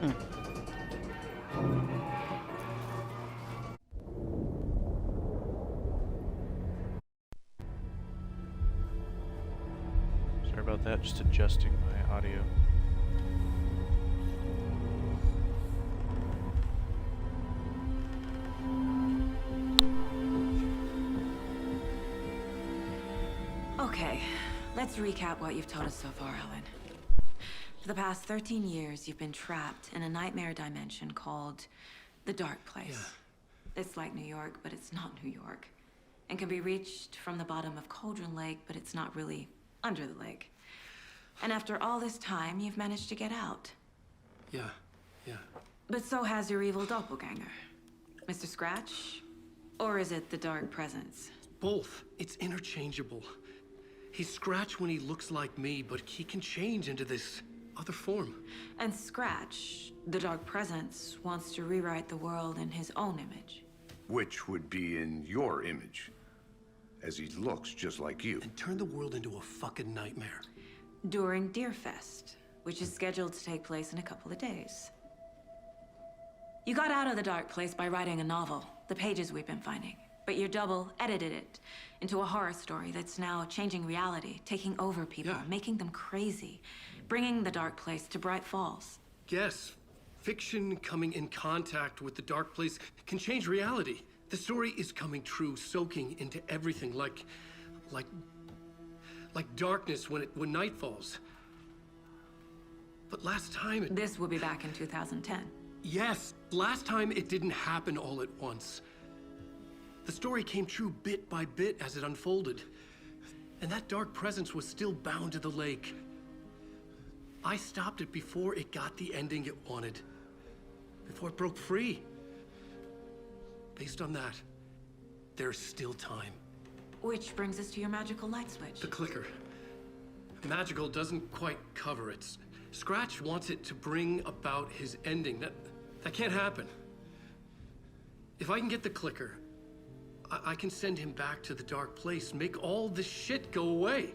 Sorry about that, just adjusting my audio. Okay, let's recap what you've told us so far, Alan. For the past 13 years, you've been trapped in a nightmare dimension called the Dark Place. Yeah. It's like New York, but it's not New York. And can be reached from the bottom of Cauldron Lake, but it's not really under the lake. And after all this time, you've managed to get out. Yeah. But so has your evil doppelganger. Mr. Scratch? Or is it the Dark Presence? Both. It's interchangeable. He's Scratch when he looks like me, but he can change into this other form. And Scratch, the Dark Presence, wants to rewrite the world in his own image. Which would be in your image, as he looks just like you. And turn the world into a fucking nightmare. During Deerfest, which is scheduled to take place in a couple of days. You got out of the Dark Place by writing a novel, the pages we've been finding. But your double edited it into a horror story that's now changing reality, taking over people, making them crazy, bringing the Dark Place to Bright Falls. Yes, fiction coming in contact with the Dark Place can change reality. The story is coming true, soaking into everything like darkness when night falls. But last time This will be back in 2010. Yes, last time it didn't happen all at once. The story came true bit by bit as it unfolded. And that dark presence was still bound to the lake. I stopped it before it got the ending it wanted. Before it broke free. Based on that, there's still time. Which brings us to your magical light switch. The clicker. Magical doesn't quite cover it. Scratch wants it to bring about his ending. That can't happen. If I can get the clicker, I can send him back to the Dark Place, make all this shit go away.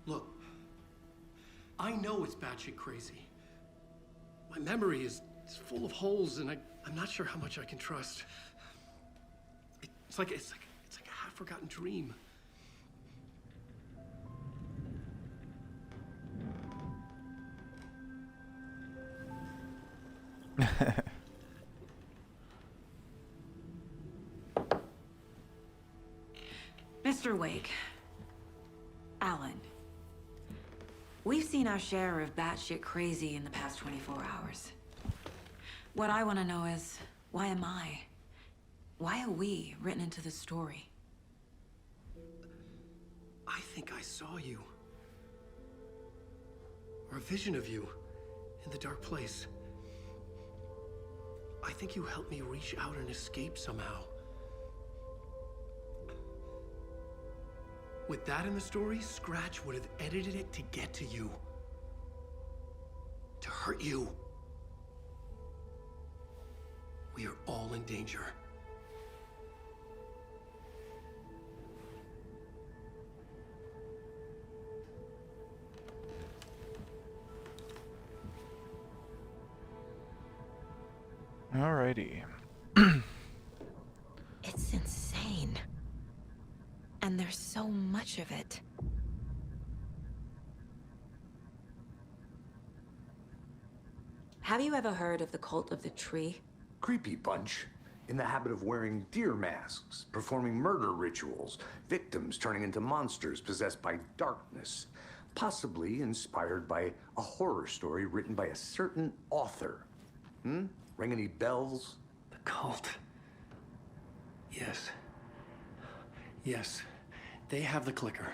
Look, I know it's batshit crazy. My memory is full of holes, and I'm not sure how much I can trust. It's like a half-forgotten dream. Mr. Wake, Alan, we've seen our share of batshit crazy in the past 24 hours. What I want to know is, why am I? Why are we written into the story? I think I saw you. Or a vision of you in the Dark Place. I think you helped me reach out and escape somehow. With that in the story, Scratch would have edited it to get to you. To hurt you. We are all in danger. Alrighty. It's insane. And there's so much of it. Have you ever heard of the Cult of the Tree? Creepy bunch. In the habit of wearing deer masks, performing murder rituals, victims turning into monsters possessed by darkness, possibly inspired by a horror story written by a certain author. Ring any bells? The cult. Yes. Yes. They have the clicker.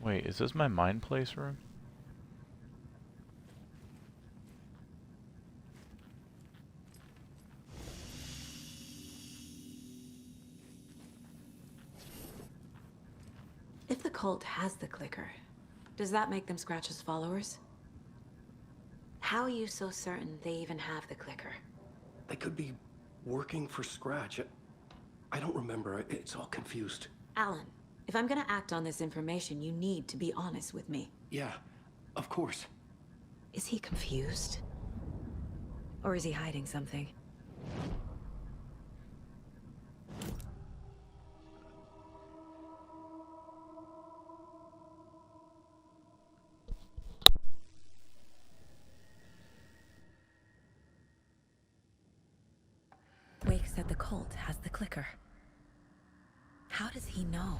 Wait, is this my mind place room? If the cult has the clicker, does that make them Scratch's followers? How are you so certain they even have the clicker? They could be working for Scratch. I don't remember. It's all confused. Alan, if I'm gonna act on this information, you need to be honest with me. Yeah, of course. Is he confused? Or is he hiding something? Wake said the cult has the clicker. How does he know?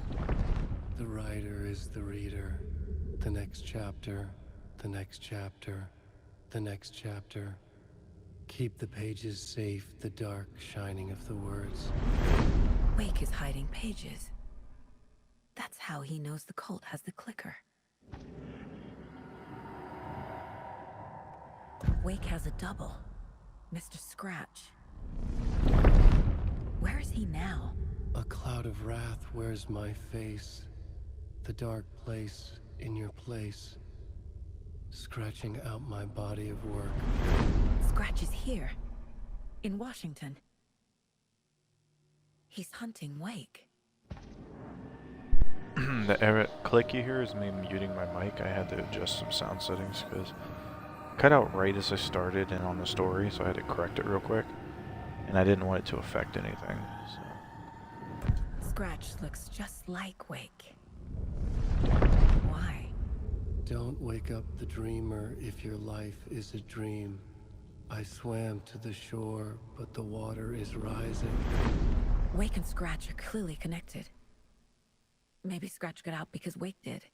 The writer is the reader. The next chapter, the next chapter, the next chapter. Keep the pages safe, the dark shining of the words. Wake is hiding pages. That's how he knows the cult has the clicker. Wake has a double. Mr. Scratch. Where is he now? A cloud of wrath wears my face. The dark place in your place. Scratching out my body of work. Scratch is here. In Washington. He's hunting Wake. The error click you hear is me muting my mic. I had to adjust some sound settings because it cut out right as I started and on the story, so I had to correct it real quick. And I didn't want it to affect anything. So. Scratch looks just like Wake. Why? Don't wake up the dreamer if your life is a dream. I swam to the shore, but the water is rising. Wake and Scratch are clearly connected. Maybe Scratch got out because Wake did.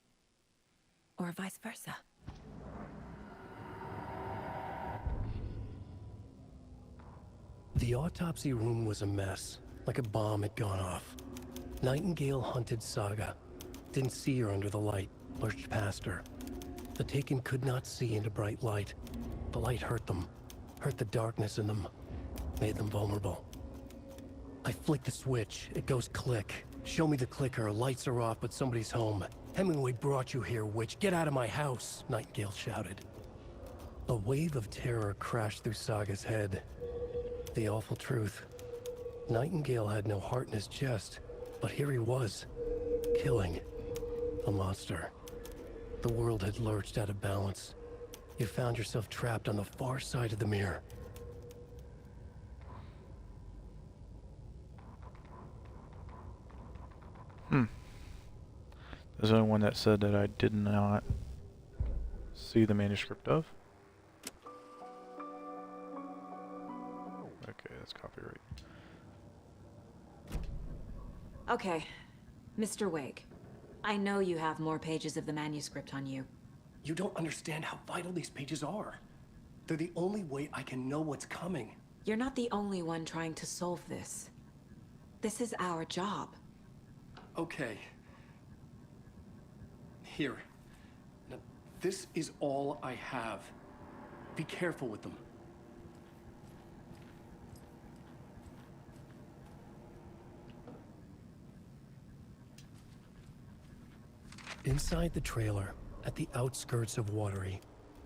Or vice versa. The autopsy room was a mess, like a bomb had gone off. Nightingale hunted Saga. Didn't see her under the light, lurched past her. The Taken could not see into bright light. The light hurt them, hurt the darkness in them, made them vulnerable. I flick the switch, it goes click. Show me the clicker, lights are off, but somebody's home. Hemingway brought you here, witch. Get out of my house, Nightingale shouted. A wave of terror crashed through Saga's head. The awful truth. Nightingale had no heart in his chest, but here he was, killing a monster. The world had lurched out of balance. You found yourself trapped on the far side of the mirror. There's only one that said that I did not see the manuscript of. Okay, that's copyright. Okay, Mr. Wake. I know you have more pages of the manuscript on you. You don't understand how vital these pages are. They're the only way I can know what's coming. You're not the only one trying to solve this. This is our job. Okay. Here. Now, this is all I have. Be careful with them. Inside the trailer, at the outskirts of Watery,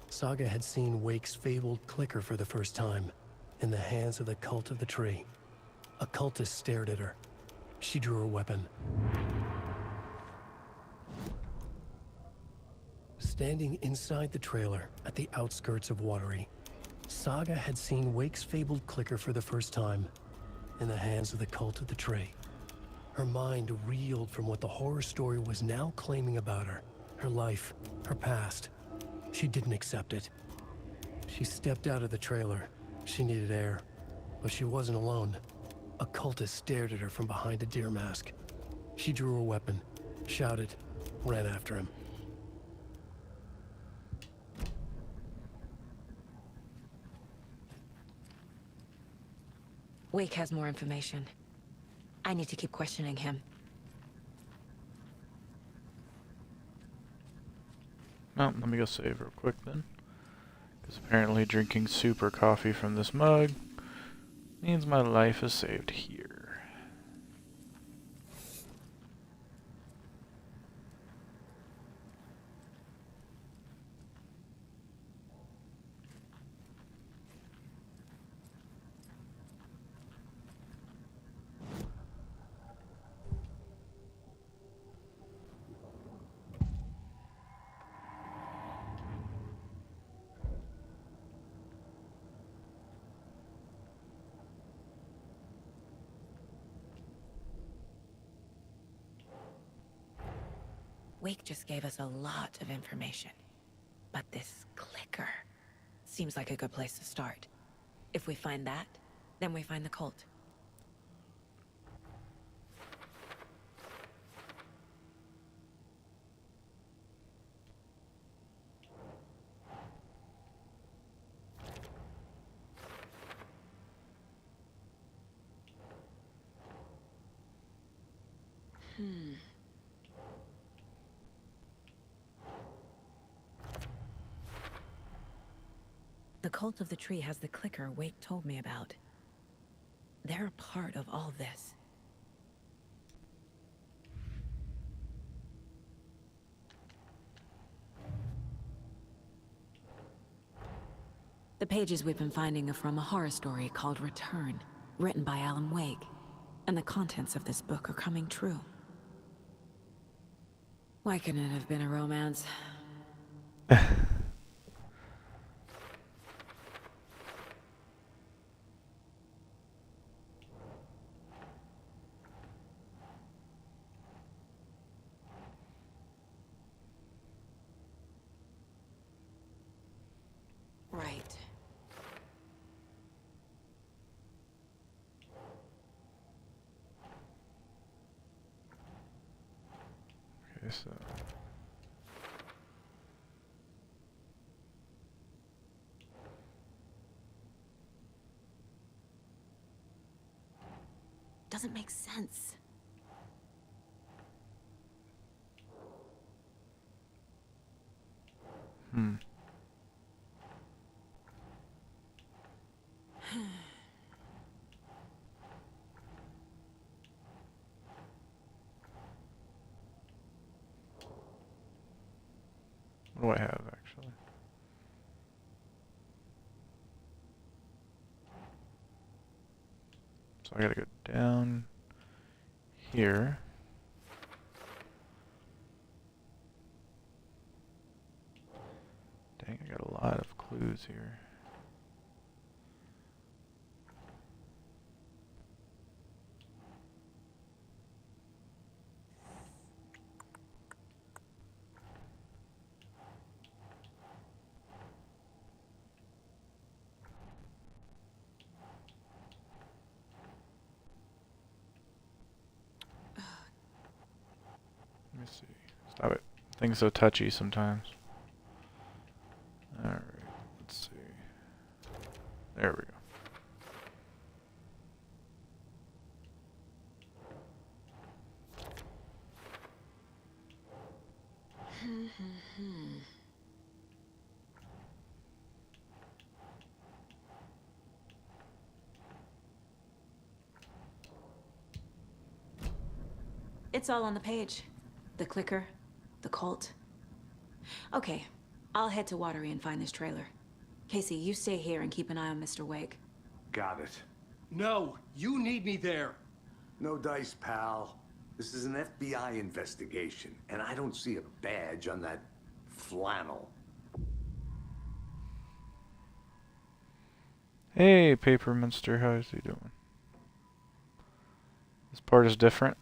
Saga had seen Wake's fabled clicker for the first time, in the hands of the Cult of the Tree. A cultist stared at her. She drew her weapon. Standing inside the trailer, at the outskirts of Watery, Saga had seen Wake's fabled clicker for the first time, in the hands of the Cult of the Tree. Her mind reeled from what the horror story was now claiming about her. Her life, her past. She didn't accept it. She stepped out of the trailer. She needed air. But she wasn't alone. A cultist stared at her from behind a deer mask. She drew her weapon, shouted, ran after him. Wake has more information. I need to keep questioning him. Well, let me go save real quick then. Because apparently drinking super coffee from this mug means my life is saved here. Wake just gave us a lot of information. But this clicker seems like a good place to start. If we find that, then we find the cult. The cult of the tree has the clicker Wake told me about. They're a part of all this. The pages we've been finding are from a horror story called Return, written by Alan Wake. And the contents of this book are coming true. Why couldn't it have been a romance? Right. Okay, so Doesn't make sense. what do I have actually? So I gotta go down here. Dang, I got a lot of clues here. Let me see. Stop it. Things so touchy sometimes. Alright, let's see. There we go. It's all on the page. The clicker, the cult. Okay, I'll head to Watery and find this trailer. Casey, you stay here and keep an eye on Mr. Wake. Got it. No, you need me there. No dice, pal. This is an FBI investigation, and I don't see a badge on that flannel. Hey, Paper Minster, how's he doing? This part is different.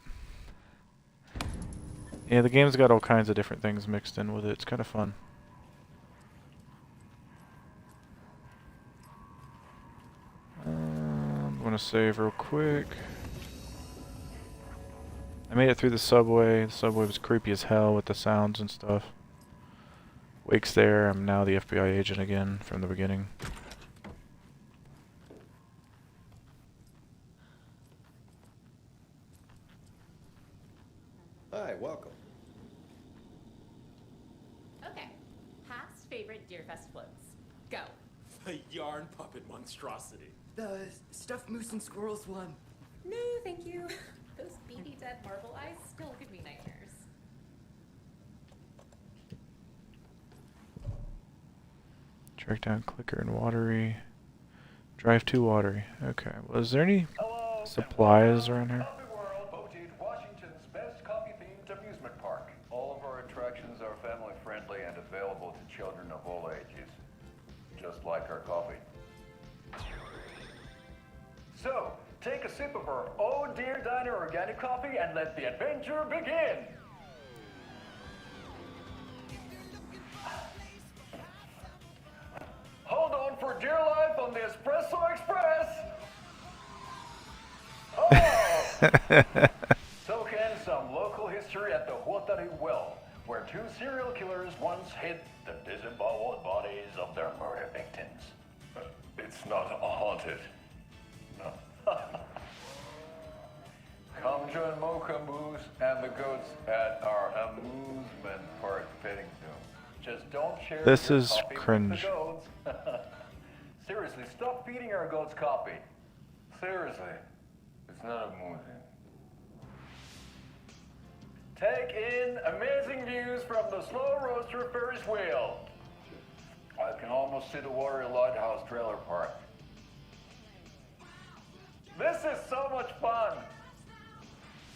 Yeah, the game's got all kinds of different things mixed in with it. It's kind of fun. I'm gonna save real quick. I made it through the subway. The subway was creepy as hell with the sounds and stuff. Wake's there. I'm now the FBI agent again from the beginning. Hi, welcome. Okay. Past favorite Deerfest floats. Go. The yarn puppet monstrosity. The stuffed moose and squirrels one. No, thank you. Those beady dead marble eyes still give me nightmares. Track down Clicker and Watery. Drive to Watery. Okay. Well, is there any supplies around here? Coffee World voted Washington's best coffee-themed amusement park. All of our attractions are family-friendly and available to children of all ages, just like our coffee. So, take a sip of our Oh Dear Diner organic coffee and let the adventure begin! on the Espresso Express. Oh! Soak in some local history at the Huatari Well, where two serial killers once hid the disemboweled bodies of their murder victims. It's not haunted. No. Come join Mocha Moose and the goats at our amusement park petting zoo. Just don't share This your is coffee cringe. with the goats. Seriously, stop feeding our goats coffee. Seriously, it's not amusing. Take in amazing views from the Slow Roaster Ferris wheel. I can almost see the Watery Lighthouse trailer park. This is so much fun.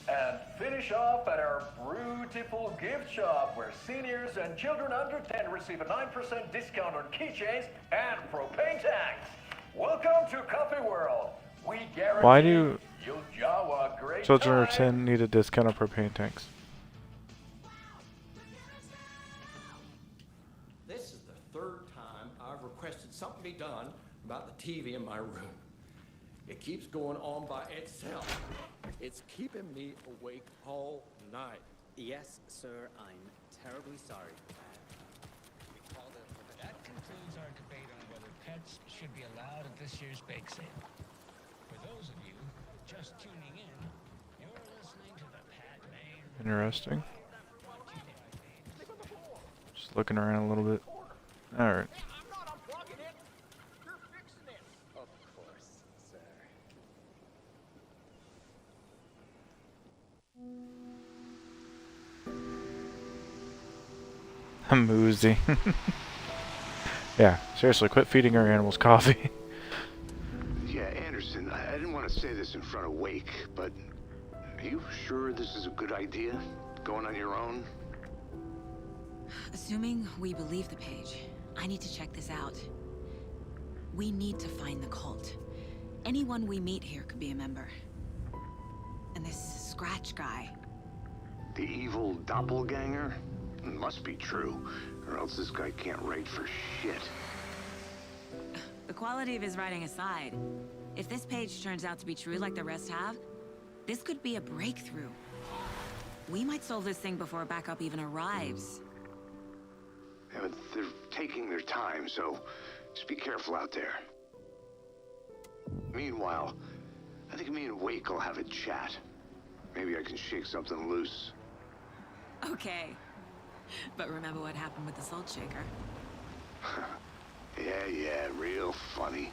And finish off at our beautiful gift shop where seniors and children under 10 receive a 9% discount on keychains and propane tanks. Welcome to Coffee World. We guarantee Why do you'll jaw a great children under time. 10 need a discount on propane tanks? This is the third time I've requested something be done about the TV in my room. It keeps going on by itself. It's keeping me awake all night. Yes, sir, I'm terribly sorry. That concludes our debate on whether pets should be allowed at this year's bake sale. For those of you just tuning in, you're listening to the Padme. Interesting. Just looking around a little bit. Alright. Of course, sir. I'm woozy. Yeah, seriously, quit feeding our animals coffee. Yeah, Anderson, I didn't want to say this in front of Wake, but are you sure this is a good idea? Going on your own? Assuming we believe the page, I need to check this out. We need to find the cult. Anyone we meet here could be a member. And this Scratch guy. The evil doppelganger? Must be true, or else this guy can't write for shit. The quality of his writing aside, if this page turns out to be true like the rest have, this could be a breakthrough. We might solve this thing before backup even arrives. Yeah, but they're taking their time, so just be careful out there. Meanwhile, I think me and Wake will have a chat. Maybe I can shake something loose. Okay. But remember what happened with the salt shaker? Yeah, real funny.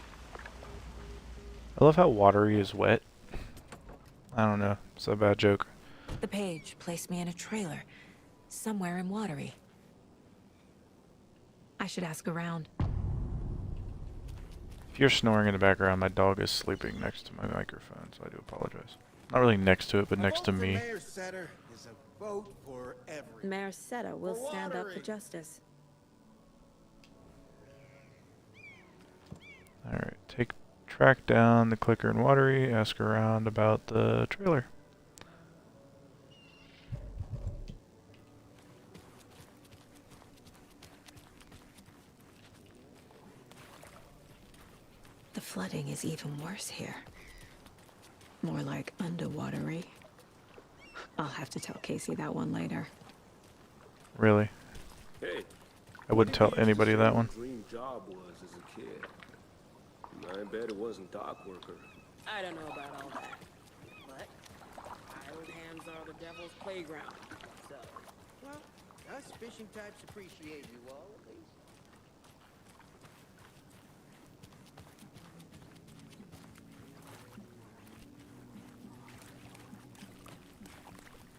I love how watery is wet. I don't know. It's a bad joke. The page placed me in a trailer, somewhere in Watery. I should ask around. If you're snoring in the background, my dog is sleeping next to my microphone, so I do apologize. Not really next to it, but next to me. Mayor Setter is a vote for everyone. Mayor Seta will For stand up for Watery. justice. Alright, track down the clicker in Watery, ask around about the trailer. The flooding is even worse here. More like underwatery. I'll have to tell Casey that one later. Really? Hey. I wouldn't tell anybody that one. Dream job was as a kid. I bet it wasn't dock worker. I don't know about all that. But island hands are the devil's playground. So, well, us fishing types appreciate you all, at least.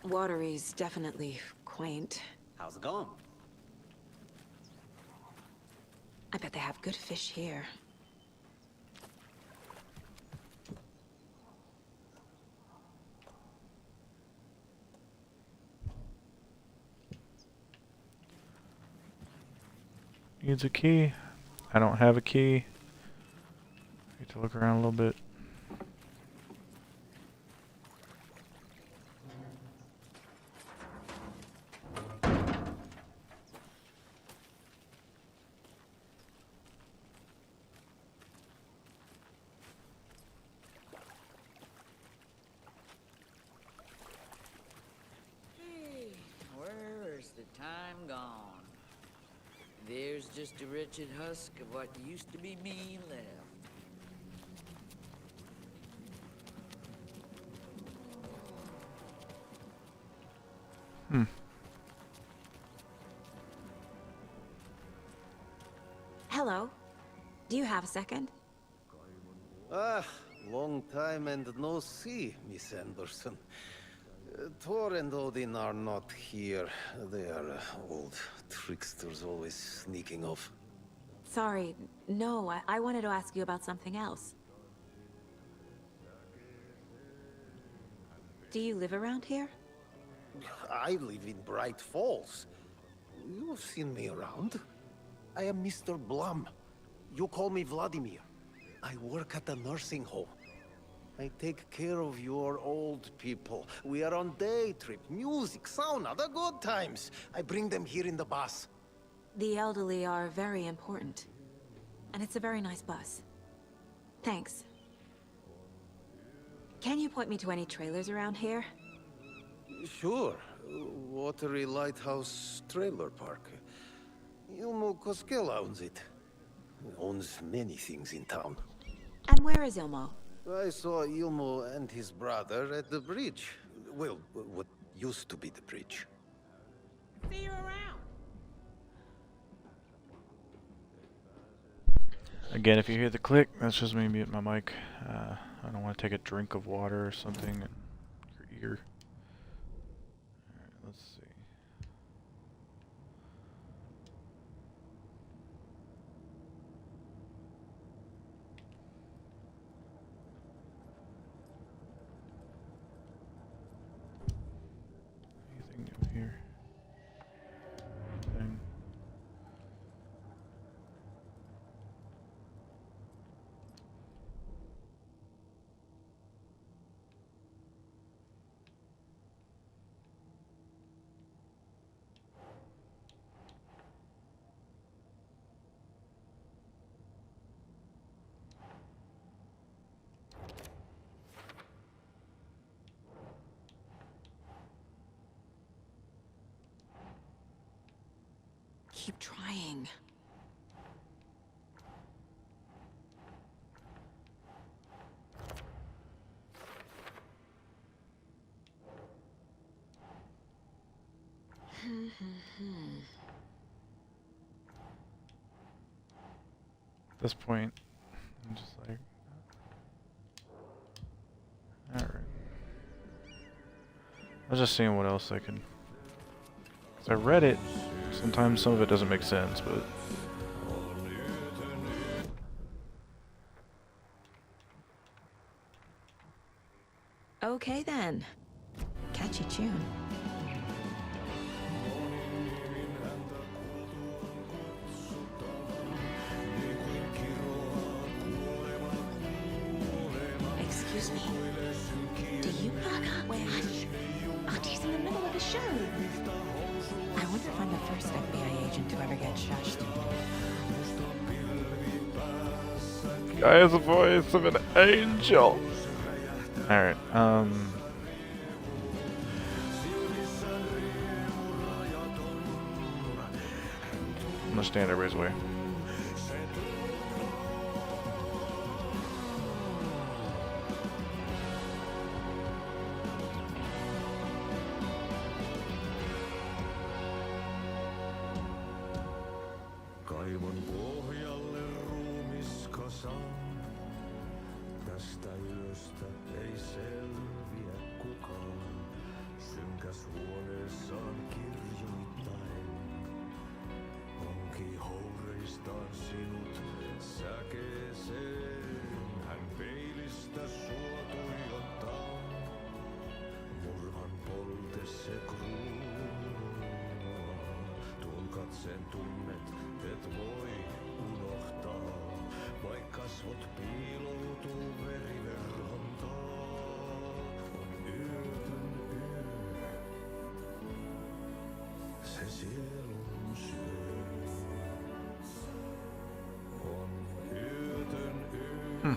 Watery's definitely quaint. How's it going? I bet they have good fish here. Needs a key. I don't have a key. Need to look around a little bit. There's just a wretched husk of what used to be me left. Hmm. Hello. Do you have a second? Ah, long time and no see, Miss Anderson. Thor and Odin are not here. They are old tricksters always sneaking off. Sorry. No, I wanted to ask you about something else. Do you live around here? I live in Bright Falls. You've seen me around. I am Mr. Blum. You call me Vladimir. I work at a nursing home. I take care of your old people. We are on day trip, music, sauna, the good times. I bring them here in the bus. The elderly are very important. And it's a very nice bus. Thanks. Can you point me to any trailers around here? Sure. Watery Lighthouse Trailer Park. Ilmo Koskela owns it. He owns many things in town. And where is Ilmo? I saw Ilmo and his brother at the bridge. Well, what used to be the bridge. See you around. Again, if you hear the click, that's just me muting my mic. I don't want to take a drink of water or something in your ear. Alright, let's see. Anything new here? Anything? Keep trying. At this point, I'm just like, alright. I was just seeing what else I can. Cause I read it. Sometimes some of it doesn't make sense, but. Okay then. Catchy tune. Excuse me. Do you wait, hush. Auntie in the middle of the show. I wonder if I'm the first FBI agent to ever get shushed. Guy has the voice of an angel. Alright, I'm gonna stand everybody's way. Kaivon pohjalle ruumiskasan. Tästä yöstä ei selviä kukaan. Synkäs huoneessaan kirjoittain. Onki houreistaan sinut säkeeseen. Hän peilistä sua tuijottaa. Murhan polte se kruunua. Tuon katseen tunnet, et voi unohtaa. Vaik kasvot piiloutuu veriverhon taa. On yötön yö. Se sielun syö. On yötön yö.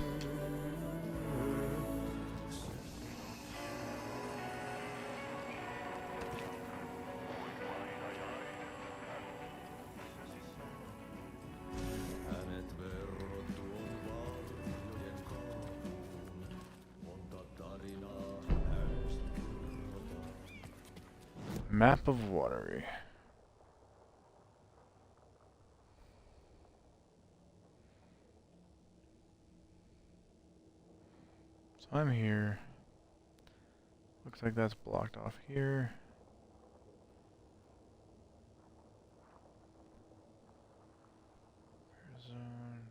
Map of Watery. So I'm here. Looks like that's blocked off here.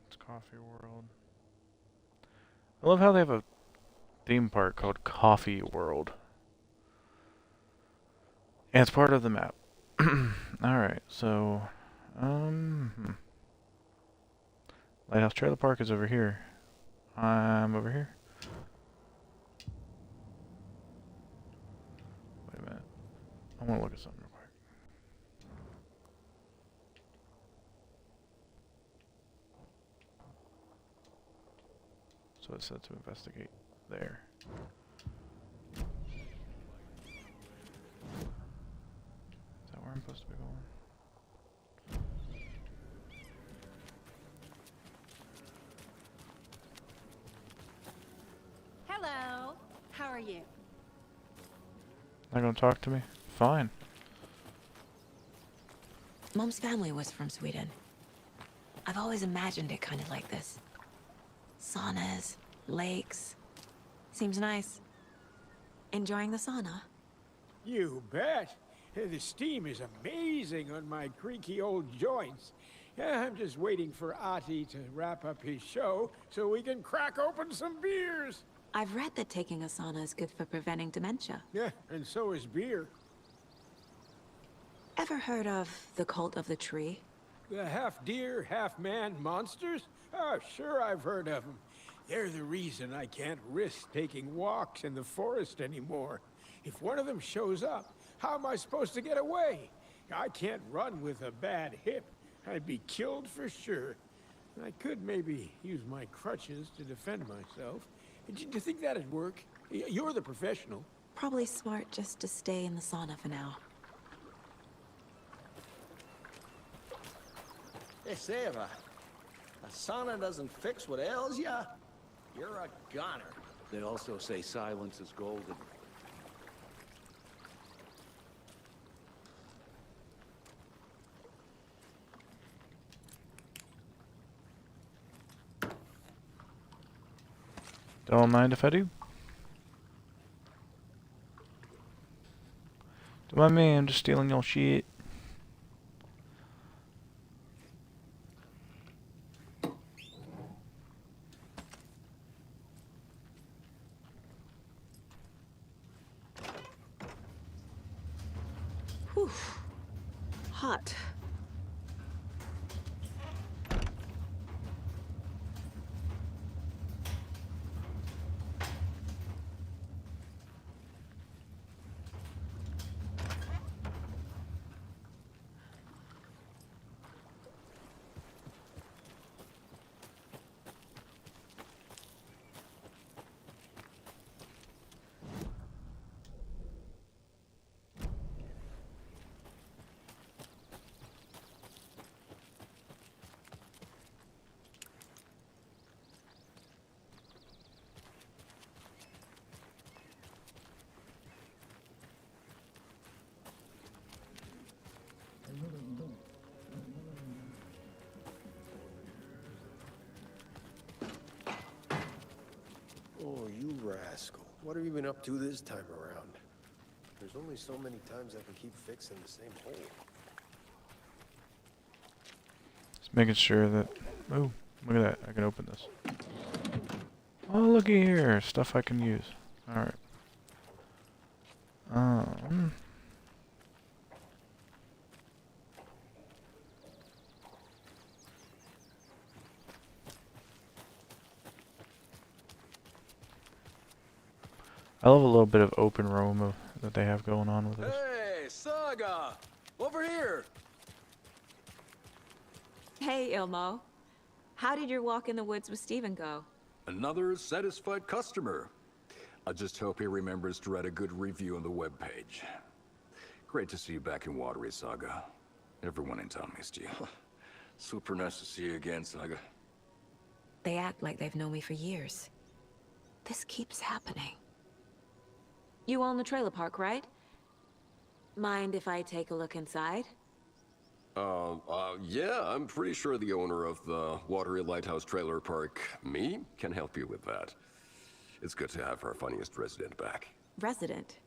It's Coffee World. I love how they have a theme park called Coffee World. And it's part of the map. Alright, so Lighthouse Trailer Park is over here. I'm over here. Wait a minute. I want to look at something real quick. So it said to investigate there. Is that where I'm supposed to be going? Hello. How are you? Not gonna talk to me? Fine. Mom's family was from Sweden. I've always imagined it kind of like this. Saunas, lakes. Seems nice. Enjoying the sauna? You bet. The steam is amazing on my creaky old joints. I'm just waiting for Ati to wrap up his show so we can crack open some beers. I've read that taking a sauna is good for preventing dementia. Yeah, and so is beer. Ever heard of the cult of the tree? The half-deer, half-man monsters? Oh, sure I've heard of them. They're the reason I can't risk taking walks in the forest anymore. If one of them shows up, how am I supposed to get away? I can't run with a bad hip. I'd be killed for sure. I could maybe use my crutches to defend myself. Do you think that'd work? You're the professional. Probably smart just to stay in the sauna for now. They say if a sauna doesn't fix what ails ya, you're a goner. They also say silence is golden. Don't mind if I do. Don't mind me, I'm just stealing your shit. Whew. Hot. Oh, you rascal. What have you been up to this time around? There's only so many times I can keep fixing the same hole. Just making sure that... Oh, look at that. I can open this. Oh, looky here. Stuff I can use. Alright. I love a little bit of open roam that they have going on with this. Hey, Saga! Over here! Hey, Ilmo. How did your walk in the woods with Steven go? Another satisfied customer. I just hope he remembers to write a good review on the webpage. Great to see you back in Watery, Saga. Everyone in town missed you. Super nice to see you again, Saga. They act like they've known me for years. This keeps happening. You own the trailer park, right? Mind if I take a look inside? Yeah, I'm pretty sure the owner of the Watery Lighthouse Trailer Park, me, can help you with that. It's good to have our funniest resident back. Resident?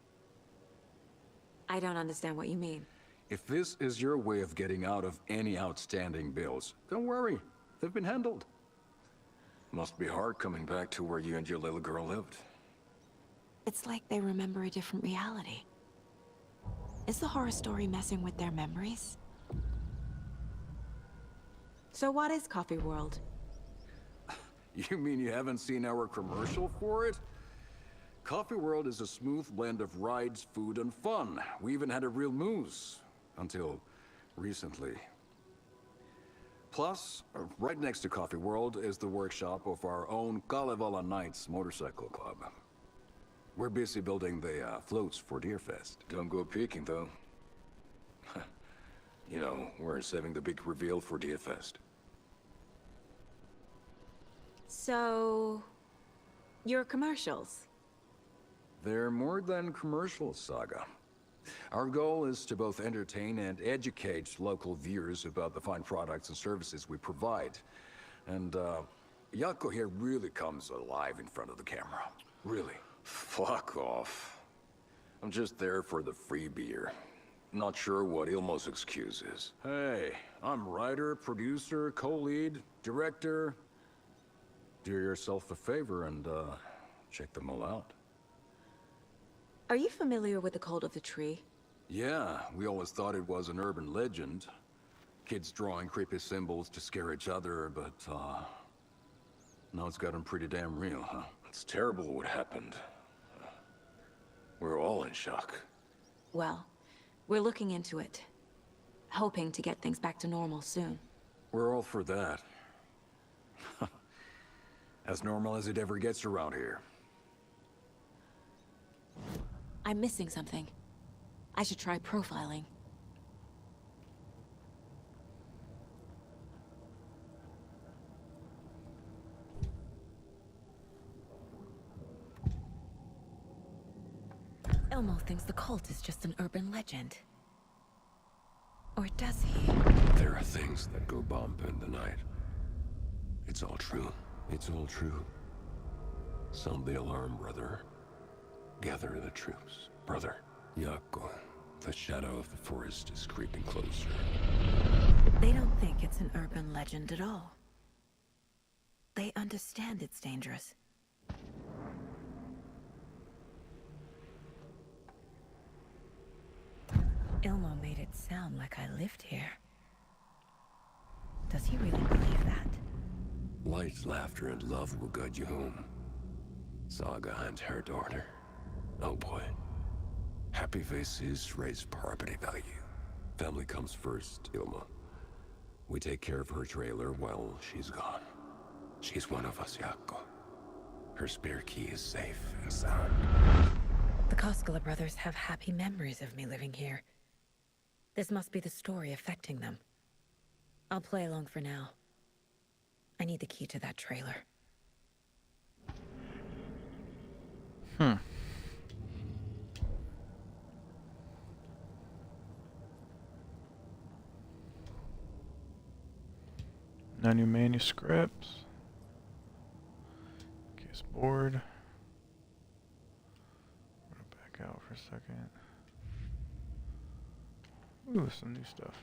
I don't understand what you mean. If this is your way of getting out of any outstanding bills, don't worry. They've been handled. Must be hard coming back to where you and your little girl lived. It's like they remember a different reality. Is the horror story messing with their memories? So what is Coffee World? You mean you haven't seen our commercial for it? Coffee World is a smooth blend of rides, food, and fun. We even had a real moose. Until recently. Plus, right next to Coffee World is the workshop of our own Kalevala Knights Motorcycle Club. We're busy building the floats for Deerfest. Don't go peeking, though. You know, we're saving the big reveal for Deerfest. So... your commercials? They're more than commercials, Saga. Our goal is to both entertain and educate local viewers about the fine products and services we provide. And, Jaakko here really comes alive in front of the camera. Really. Fuck off. I'm just there for the free beer. Not sure what Ilmo's excuse is. Hey, I'm writer, producer, co-lead, director. Do yourself a favor and, check them all out. Are you familiar with the Cult of the Tree? Yeah, we always thought it was an urban legend. Kids drawing creepy symbols to scare each other, but, now it's gotten pretty damn real, huh? It's terrible what happened. We're all in shock. Well, we're looking into it. Hoping to get things back to normal soon. We're all for that. As normal as it ever gets around here. I'm missing something. I should try profiling. Ilmo thinks the cult is just an urban legend. Or does he? There are things that go bump in the night. It's all true. It's all true. Sound the alarm, brother. Gather the troops, brother. Jaakko, the shadow of the forest is creeping closer. They don't think it's an urban legend at all. They understand it's dangerous. Ilmo made it sound like I lived here. Does he really believe that? Light, laughter, and love will guide you home. Saga and her daughter. Oh boy. Happy faces raise property value. Family comes first, Ilma. We take care of her trailer while she's gone. She's one of us, Jaakko. Her spare key is safe and sound. The Koskela brothers have happy memories of me living here. This must be the story affecting them. I'll play along for now. I need the key to that trailer. No new manuscripts. Case board. I'm gonna back out for a second. Ooh, some new stuff.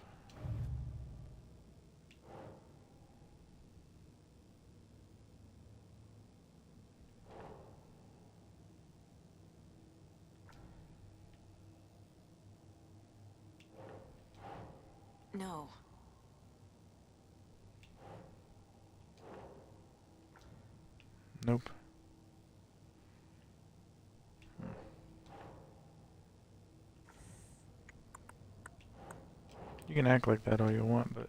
No. Nope. You can act like that all you want, but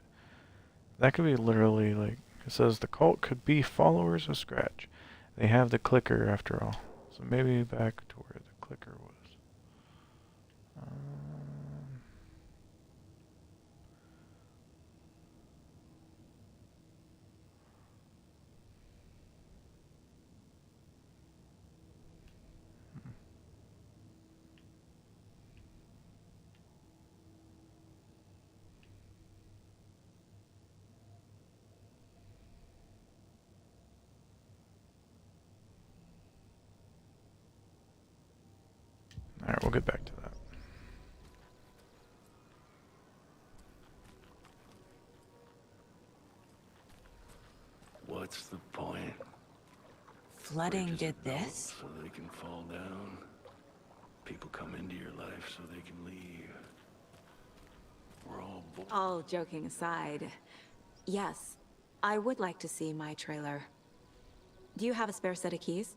that could be literally like, it says the cult could be followers of Scratch. They have the clicker after all. So maybe back to where the clicker was. Alright, we'll get back to that. What's the point? Flooding did this? So they can fall down. People come into your life so they can leave. We're all All joking aside, yes, I would like to see my trailer. Do you have a spare set of keys?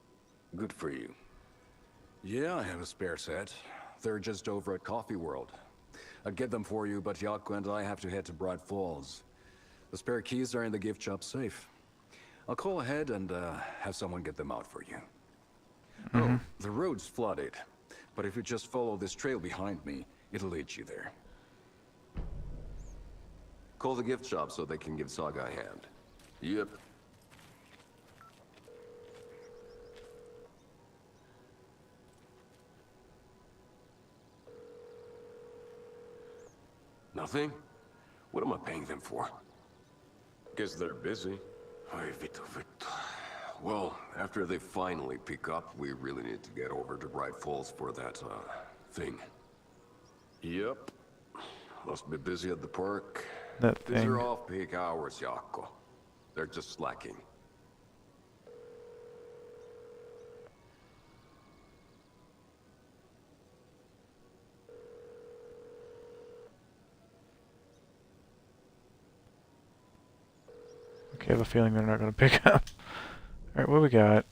Good for you. Yeah, I have a spare set. They're just over at Coffee World. I'd get them for you, but Yaku and I have to head to Bright Falls. The spare keys are in the gift shop safe. I'll call ahead and have someone get them out for you. Oh, the road's flooded, but if you just follow this trail behind me, it'll lead you there. Call the gift shop so they can give Saga a hand. Yep. Nothing? What am I paying them for? Guess they're busy. Ay, Vito. Well, after they finally pick up, we really need to get over to Bright Falls for that, thing. Yep. Must be busy at the park. That These thing. are off-peak hours, Jaakko. They're just slacking. Okay, I have a feeling they're not going to pick up. Alright, what we got?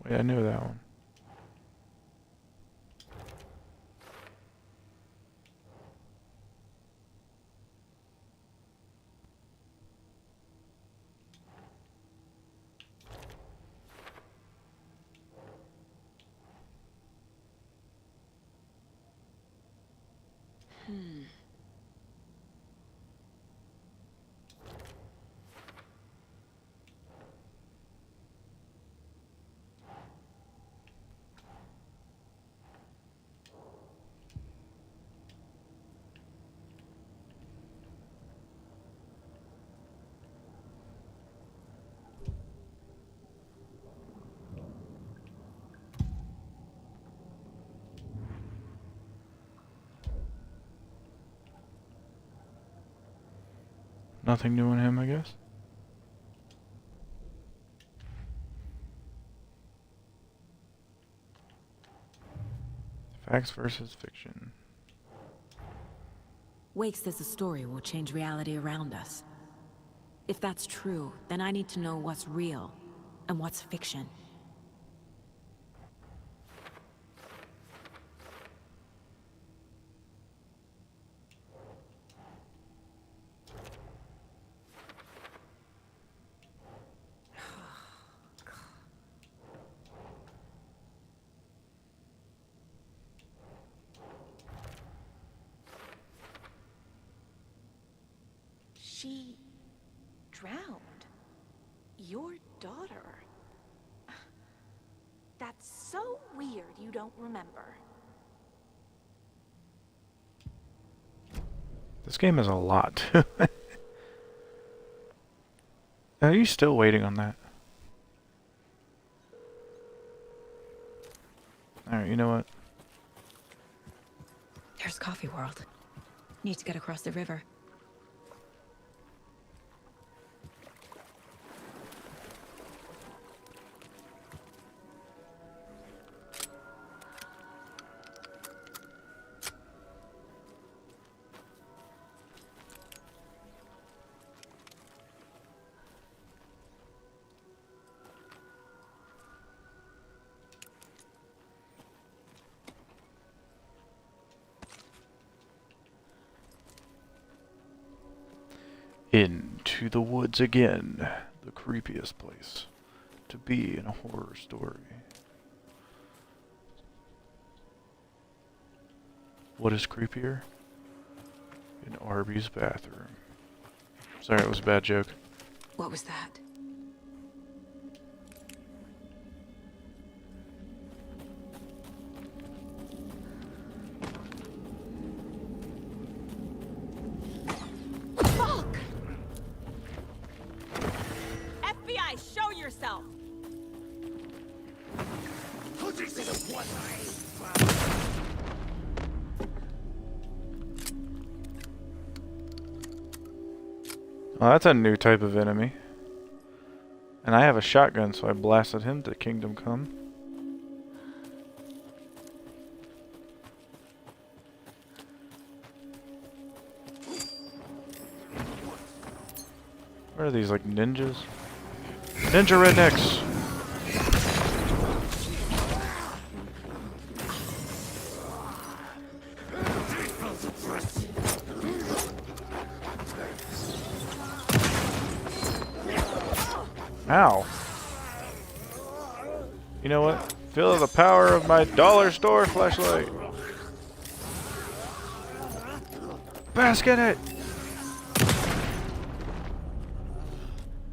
Wait, I knew that one. Nothing new on him, I guess. Facts versus fiction. Wake says the story will change reality around us. If that's true, then I need to know what's real and what's fiction. She drowned. Your daughter. That's so weird you don't remember. This game is a lot, too. Are you still waiting on that? Alright, you know what? There's Coffee World. Need to get across the river. Into the woods again. The creepiest place to be in a horror story. What is creepier? In Arby's bathroom. Sorry, it was a bad joke. What was that? Oh, that's a new type of enemy. And I have a shotgun, so I blasted him to Kingdom Come. What are these, like ninjas? Ninja rednecks! Ow. You know what? Feel the power of my dollar store flashlight. Bask in it!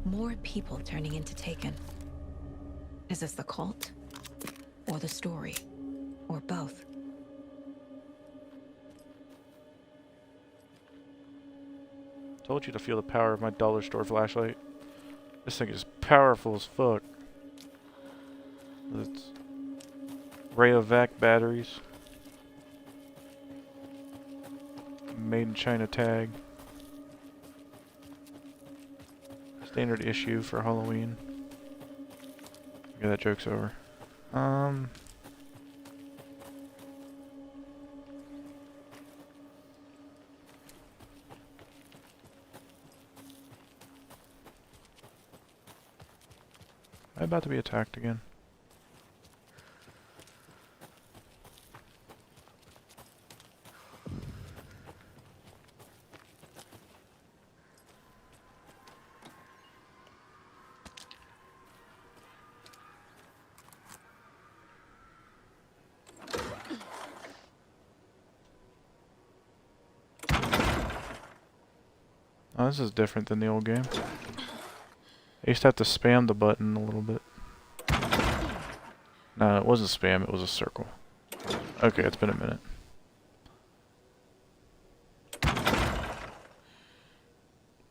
More people turning into Taken. Is this the cult? Or the story? Or both? Told you to feel the power of my dollar store flashlight. This thing is powerful as fuck. With its Rayovac batteries. Made in China tag. Standard issue for Halloween. Okay, that joke's over. Am I about to be attacked again? Oh, this is different than the old game. I used to have to spam the button a little bit. No, it wasn't spam, it was a circle. Okay, it's been a minute.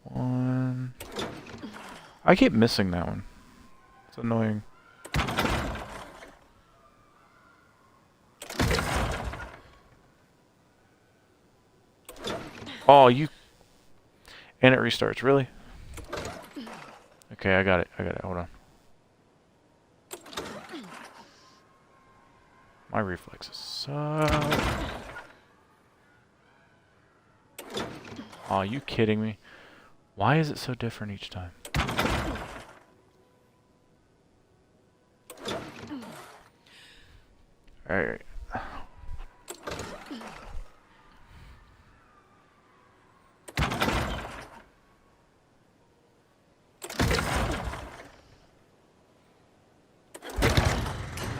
One. I keep missing that one. It's annoying. Oh, you... And it restarts, really? Okay, I got it, hold on. My reflexes suck. Aw, you kidding me? Why is it so different each time? Alright.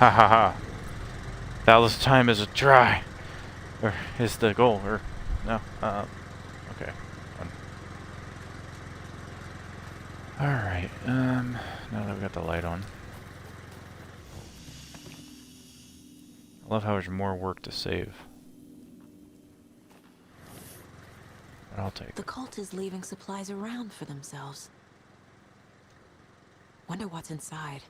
Ha ha ha. Ballast time is a try. Or is the goal, or no. Okay. Alright, now that we've got the light on. I love how there's more work to save. But I'll take it. The cult is leaving supplies around for themselves. Wonder what's inside.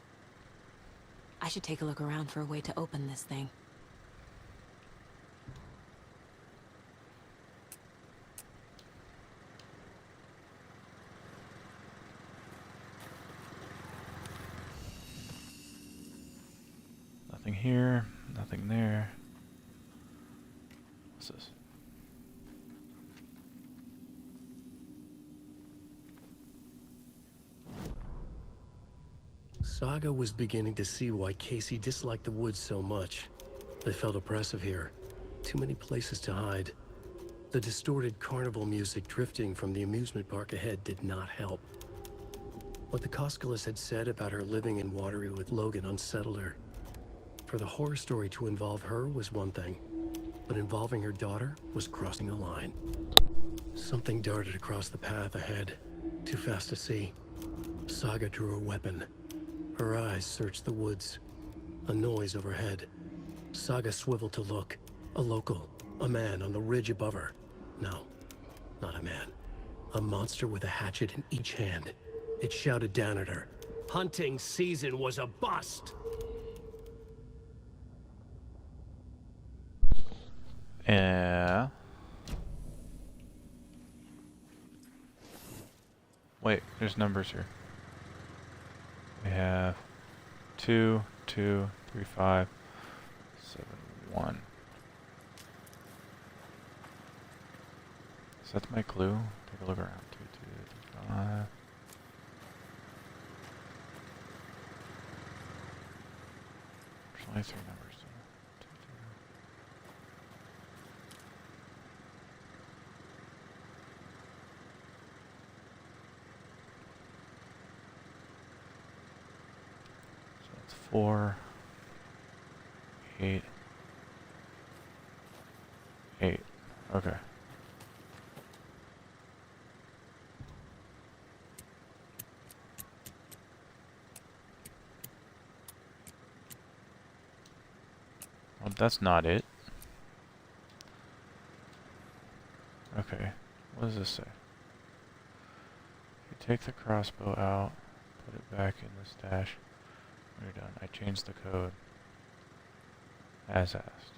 I should take a look around for a way to open this thing. Nothing here, nothing there. What's this? Saga was beginning to see why Casey disliked the woods so much. They felt oppressive here. Too many places to hide. The distorted carnival music drifting from the amusement park ahead did not help. What the Koskalis had said about her living in Watery with Logan unsettled her. For the horror story to involve her was one thing, but involving her daughter was crossing a line. Something darted across the path ahead, too fast to see. Saga drew a weapon. Her eyes searched the woods. A noise overhead. Saga swiveled to look. A local. A man on the ridge above her. No, not a man. A monster with a hatchet in each hand. It shouted down at her. Hunting season was a bust! Yeah. Wait, there's numbers here. We have 2, 2, 3, 5, 7, 1. So that's my clue. Take a look around. 2, 2, 3, 5. There's only 3 numbers. So 2, 2. So that's 4, 8, 8. Okay. Well, that's not it. Okay, what does this say? You take the crossbow out, put it back in the stash. When you're done, I changed the code. As asked.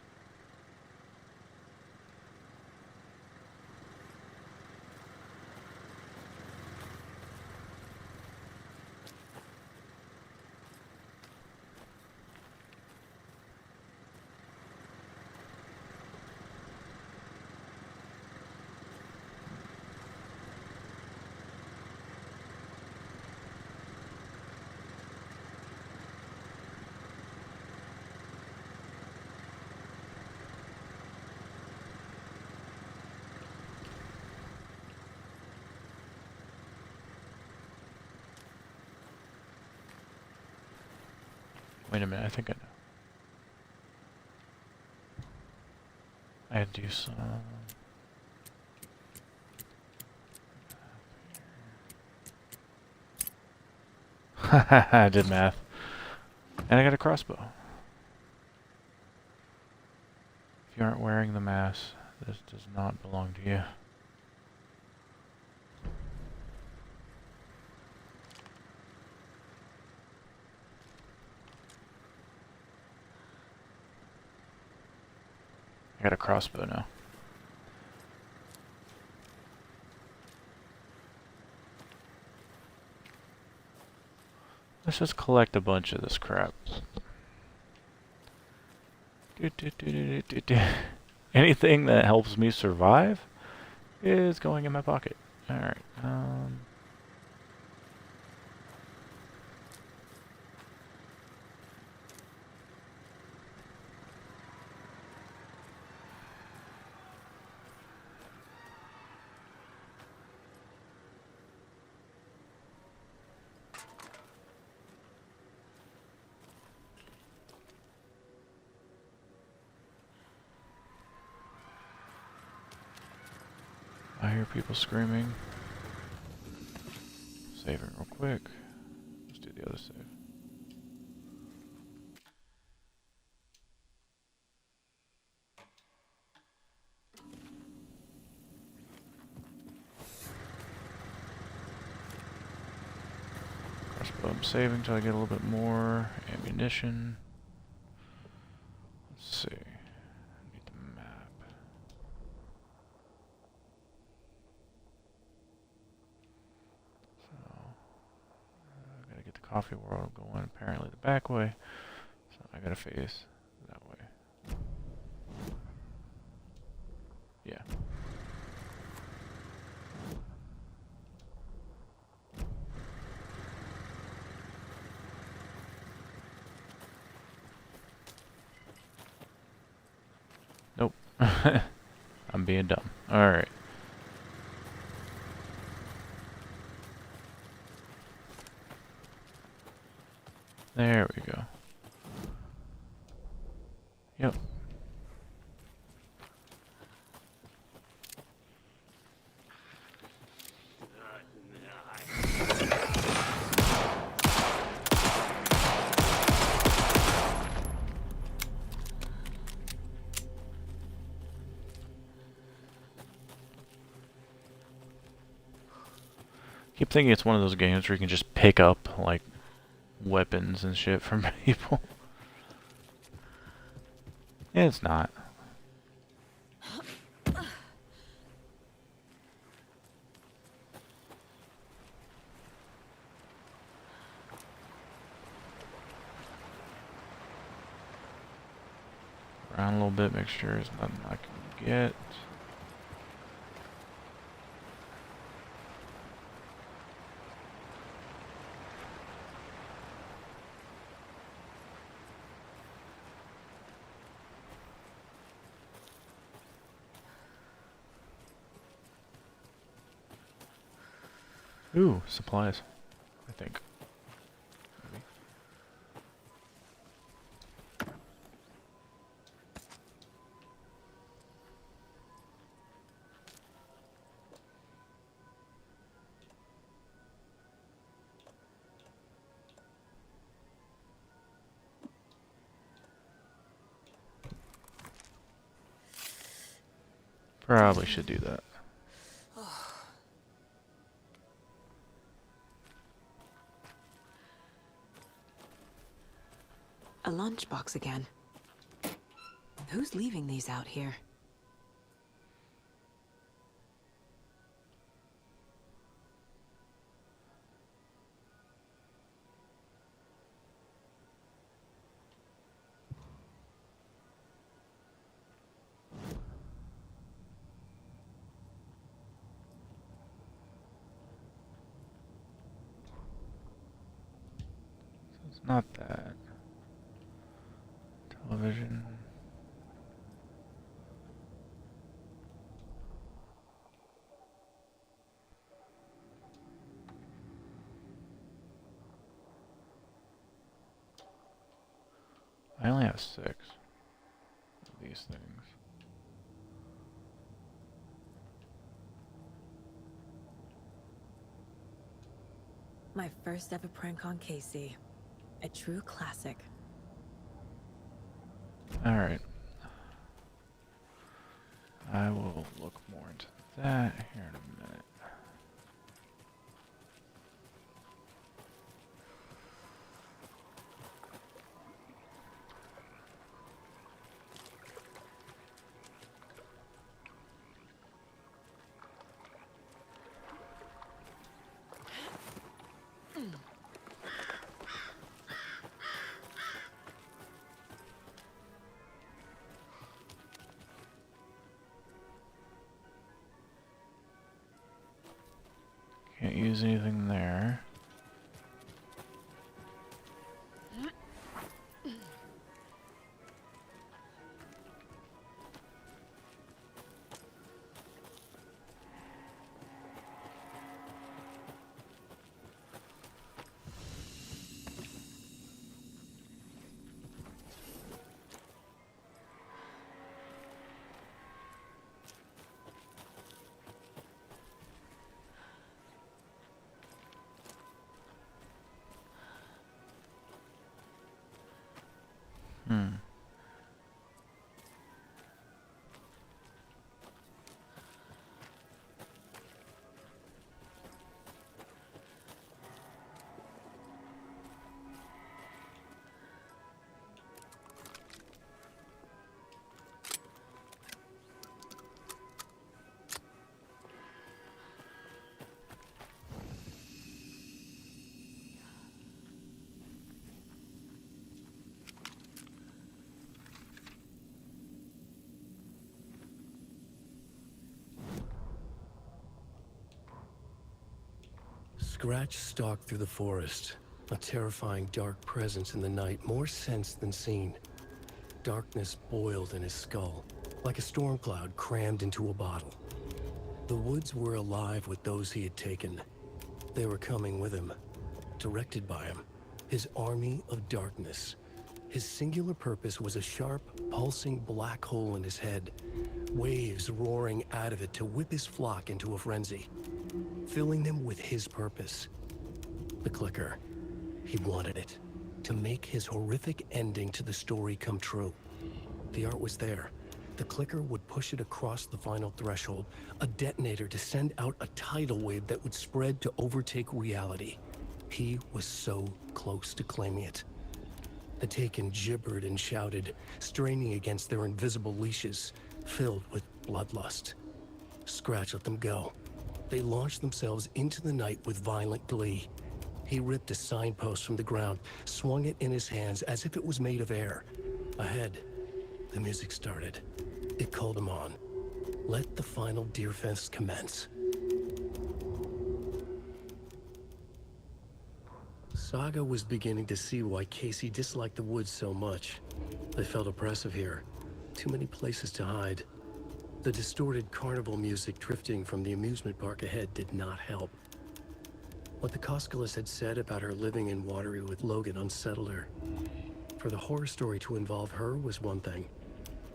Wait a minute, I think I know. I had to do some... I did math. And I got a crossbow. If you aren't wearing the mask, this does not belong to you. I got a crossbow now. Let's just collect a bunch of this crap. Anything that helps me survive is going in my pocket. Alright, I hear people screaming. Saving real quick. Let's do the other save. Crossbow I'm saving till I get a little bit more ammunition. Let's see. Need the map. Gotta get the coffee world going apparently the back way. So I gotta face that way. Yeah. Nope. I'm being dumb. Alright. There we go. Yep. Keep thinking it's one of those games where you can just pick up like weapons and shit from people. Yeah, it's not. around a little bit, make sure there's nothing I can get. Ooh, supplies, I think. Maybe. Probably should do that. A lunchbox again. Who's leaving these out here? So it's not that. Television. I only have 6 of these things. My first ever prank on Casey. A true classic. Alright. I will look more into that here in a minute. Can't use anything there. Scratch stalked through the forest, a terrifying dark presence in the night, more sensed than seen. Darkness boiled in his skull, like a storm cloud crammed into a bottle. The woods were alive with those he had taken. They were coming with him, directed by him, his army of darkness. His singular purpose was a sharp, pulsing black hole in his head, waves roaring out of it to whip his flock into a frenzy, filling them with his purpose. The clicker. He wanted it, to make his horrific ending to the story come true. The art was there. The clicker would push it across the final threshold, a detonator to send out a tidal wave that would spread to overtake reality. He was so close to claiming it. The Taken gibbered and shouted, straining against their invisible leashes, filled with bloodlust. Scratch let them go. They launched themselves into the night with violent glee. He ripped a signpost from the ground, swung it in his hands as if it was made of air. Ahead, The music started. It called him on. Let the final Deer Fest commence. Saga was beginning to see why Casey disliked the woods so much. They felt oppressive here. Too many places to hide. The distorted carnival music drifting from the amusement park ahead did not help. What the Koskalis had said about her living in Watery with Logan unsettled her. For the horror story to involve her was one thing,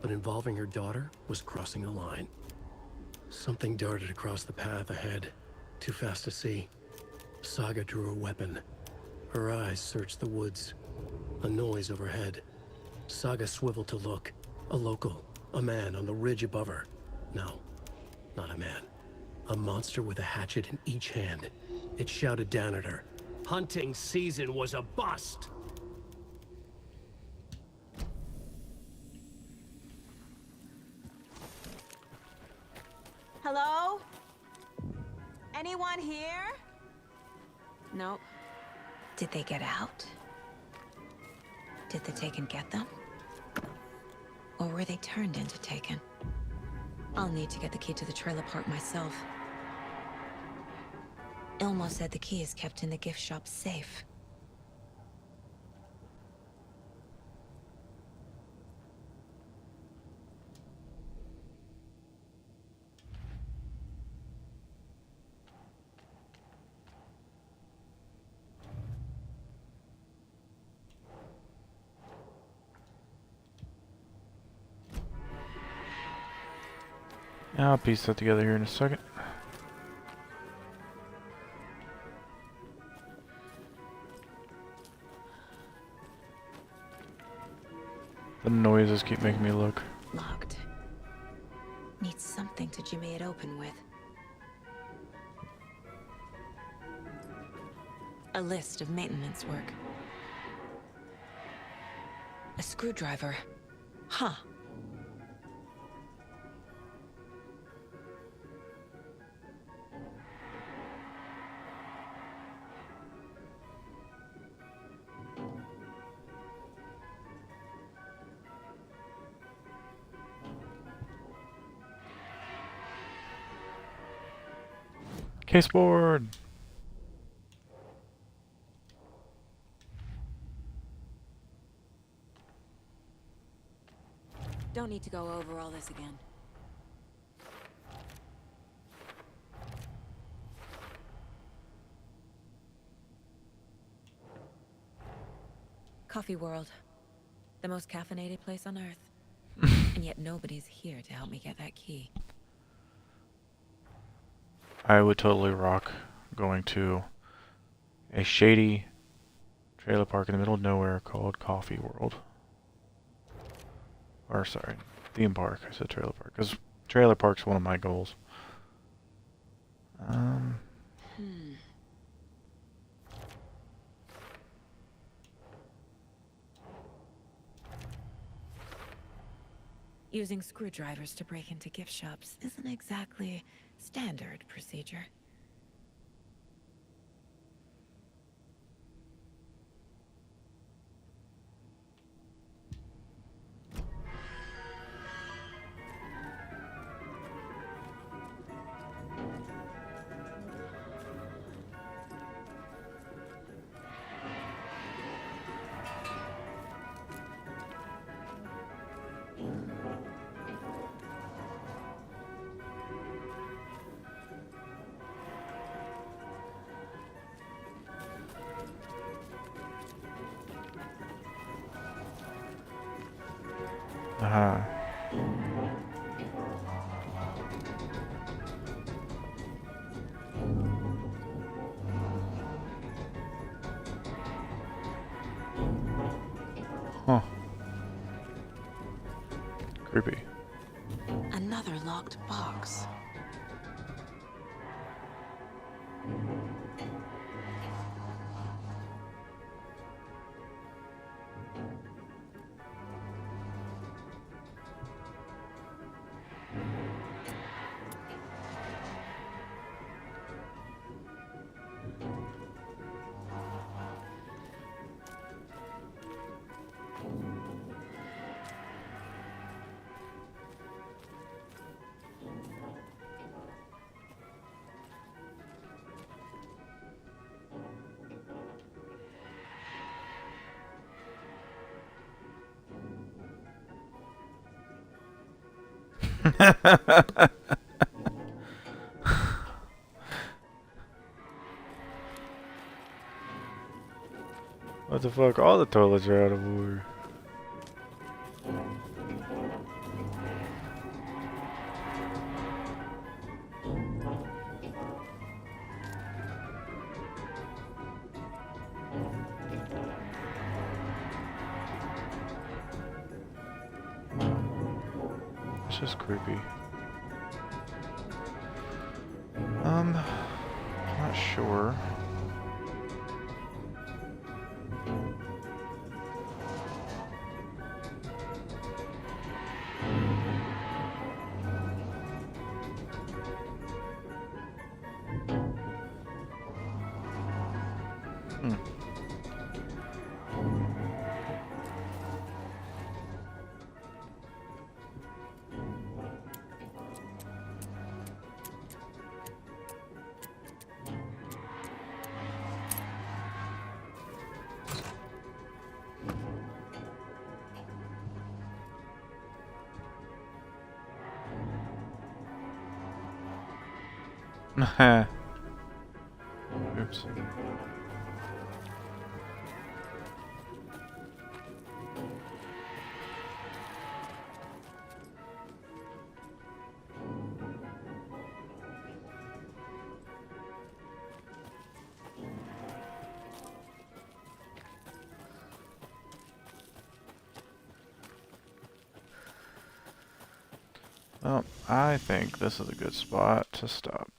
but involving her daughter was crossing a line. Something darted across the path ahead, too fast to see. Saga drew her weapon. Her eyes searched the woods. A noise overhead. Saga swiveled to look. A local. A man on the ridge above her. No, not a man. A monster with a hatchet in each hand. It shouted down at her. Hunting season was a bust! Hello? Anyone here? Nope. Did they get out? Did the Taken get them? Or were they turned into Taken? I'll need to get the key to the trailer park myself. Ilmo said the key is kept in the gift shop safe. I'll piece that together here in a second. The noises keep making me look. Locked. Needs something to jimmy it open with. A list of maintenance work. A screwdriver. Huh. Caseboard! Don't need to go over all this again. Coffee World. The most caffeinated place on Earth. And yet nobody's here to help me get that key. I would totally rock going to a shady trailer park in the middle of nowhere called Coffee World. Or, sorry, theme park. I said trailer park. Because trailer park's one of my goals. Using screwdrivers to break into gift shops isn't exactly standard procedure. Aha. Huh. Creepy. Another locked box. What the fuck? All the toilets are out of order. It's just creepy. Not sure. Oops. Well, I think this is a good spot to stop.